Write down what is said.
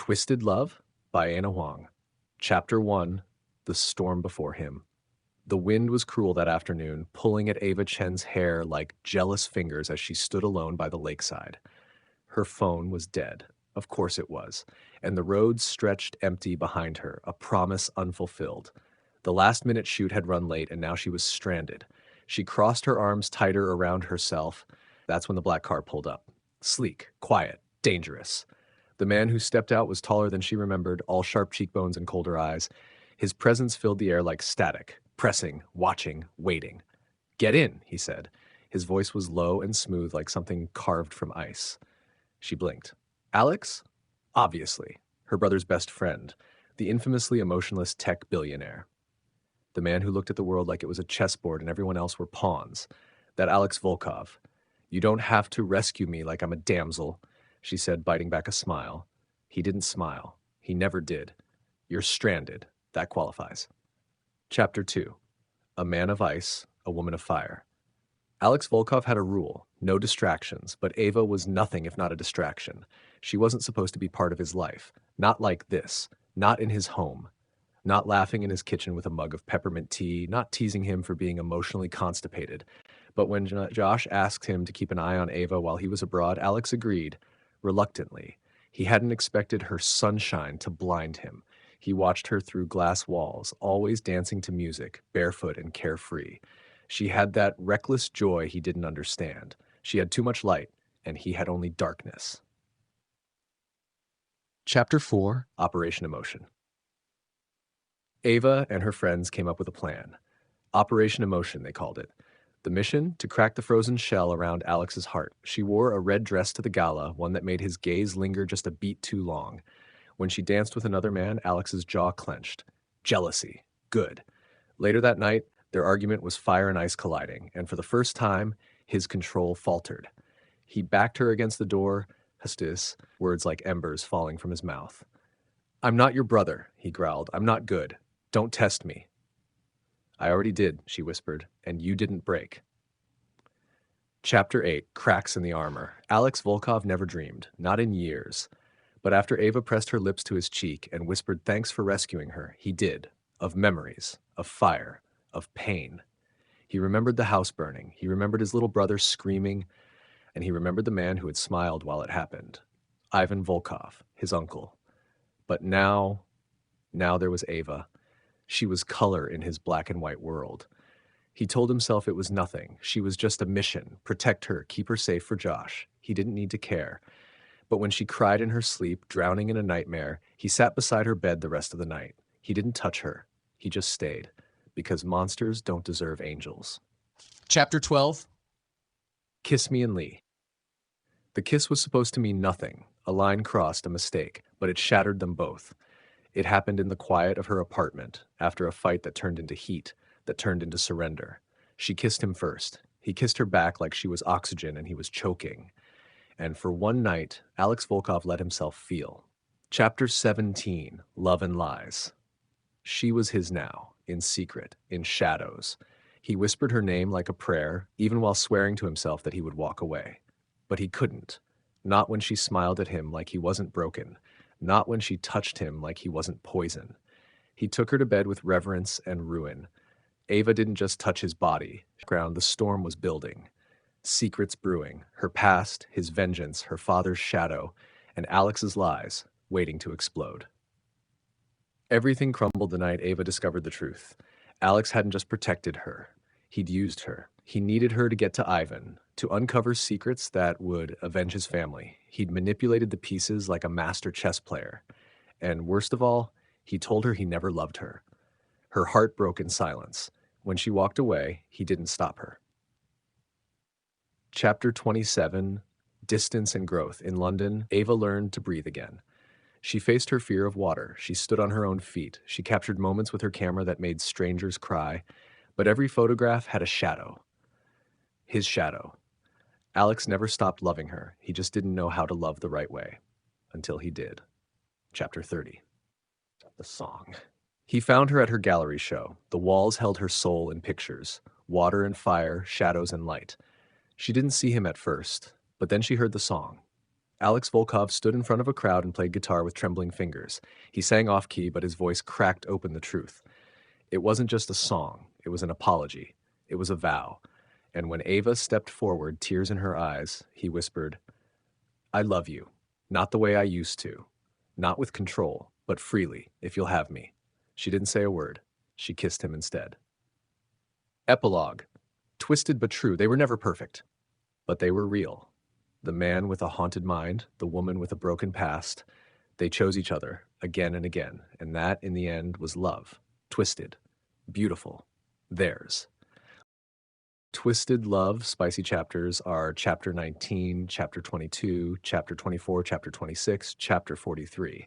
Twisted Love by Ana Huang. Chapter 1. The Storm Before Him. The wind was cruel that afternoon, pulling at Ava Chen's hair like jealous fingers as she stood alone by the lakeside. Her phone was dead. Of course it was. And the road stretched empty behind her, a promise unfulfilled. The last-minute shoot had run late, and now she was stranded. She crossed her arms tighter around herself. That's when the black car pulled up. Sleek, quiet, dangerous. The man who stepped out was taller than she remembered, all sharp cheekbones and colder eyes. His presence filled the air like static, pressing, watching, waiting. "Get in," he said. His voice was low and smooth like something carved from ice. She blinked. Alex? Obviously. Her brother's best friend. The infamously emotionless tech billionaire. The man who looked at the world like it was a chessboard and everyone else were pawns. That Alex Volkov. "You don't have to rescue me like I'm a damsel," she said, biting back a smile. He didn't smile. He never did. "You're stranded. That qualifies." Chapter 2. A man of ice, a woman of fire. Alex Volkov had a rule, no distractions, but Ava was nothing if not a distraction. She wasn't supposed to be part of his life. Not like this. Not in his home. Not laughing in his kitchen with a mug of peppermint tea, not teasing him for being emotionally constipated. But when Josh asked him to keep an eye on Ava while he was abroad, Alex agreed, reluctantly. He hadn't expected her sunshine to blind him. He watched her through glass walls, always dancing to music, barefoot and carefree. She had that reckless joy he didn't understand. She had too much light, and he had only darkness. Chapter 4. Operation Emotion. Ava and her friends came up with a plan. Operation Emotion, they called it. The mission? To crack the frozen shell around Alex's heart. She wore a red dress to the gala, one that made his gaze linger just a beat too long. When she danced with another man, Alex's jaw clenched. Jealousy. Good. Later that night, their argument was fire and ice colliding, and for the first time, his control faltered. He backed her against the door, hostis, words like embers falling from his mouth. "I'm not your brother," he growled. "I'm not good. Don't test me." "I already did," she whispered, "and you didn't break." Chapter 8. Cracks in the Armor. Alex Volkov never dreamed, not in years. But after Ava pressed her lips to his cheek and whispered thanks for rescuing her, he did. Of memories, of fire, of pain. He remembered the house burning, he remembered his little brother screaming, and he remembered the man who had smiled while it happened. Ivan Volkov, his uncle. But now there was Ava. She was color in his black and white world. He told himself it was nothing. She was just a mission. Protect her, keep her safe for Josh. He didn't need to care. But when she cried in her sleep, drowning in a nightmare, he sat beside her bed the rest of the night. He didn't touch her. He just stayed. Because monsters don't deserve angels. Chapter 12. Kiss Me and Lee. The kiss was supposed to mean nothing. A line crossed, a mistake, but it shattered them both. It happened in the quiet of her apartment, after a fight that turned into heat, that turned into surrender. She kissed him first. He kissed her back like she was oxygen and he was choking. And for one night, Alex Volkov let himself feel. Chapter 17. Love and Lies. She was his now, in secret, in shadows. He whispered her name like a prayer, even while swearing to himself that he would walk away. But he couldn't. Not when she smiled at him like he wasn't broken. Not when she touched him like he wasn't poison. He took her to bed with reverence and ruin. Ava didn't just touch his body. The storm was building. Secrets brewing. Her past, his vengeance, her father's shadow, and Alex's lies waiting to explode. Everything crumbled the night Ava discovered the truth. Alex hadn't just protected her. He'd used her. He needed her to get to Ivan, to uncover secrets that would avenge his family. He'd manipulated the pieces like a master chess player. And worst of all, he told her he never loved her. Her heart broke in silence. When she walked away, he didn't stop her. Chapter 27. Distance and Growth. In London, Ava learned to breathe again. She faced her fear of water. She stood on her own feet. She captured moments with her camera that made strangers cry. But every photograph had a shadow. His shadow. Alex never stopped loving her. He just didn't know how to love the right way. Until he did. Chapter 30. The song. He found her at her gallery show. The walls held her soul in pictures. Water and fire, shadows and light. She didn't see him at first, but then she heard the song. Alex Volkov stood in front of a crowd and played guitar with trembling fingers. He sang off key, but his voice cracked open the truth. It wasn't just a song, it was an apology. It was a vow. And when Ava stepped forward, tears in her eyes, he whispered, I love you. Not the way I used to. Not with control, but freely, if you'll have me. She didn't say a word. She kissed him instead. Epilogue. Twisted but true. They were never perfect, but they were real. The man with a haunted mind, the woman with a broken past, they chose each other again and again, and that, in the end, was love. Twisted. Beautiful. Theirs. Twisted Love spicy chapters are chapter 19, chapter 22, chapter 24, chapter 26, chapter 43.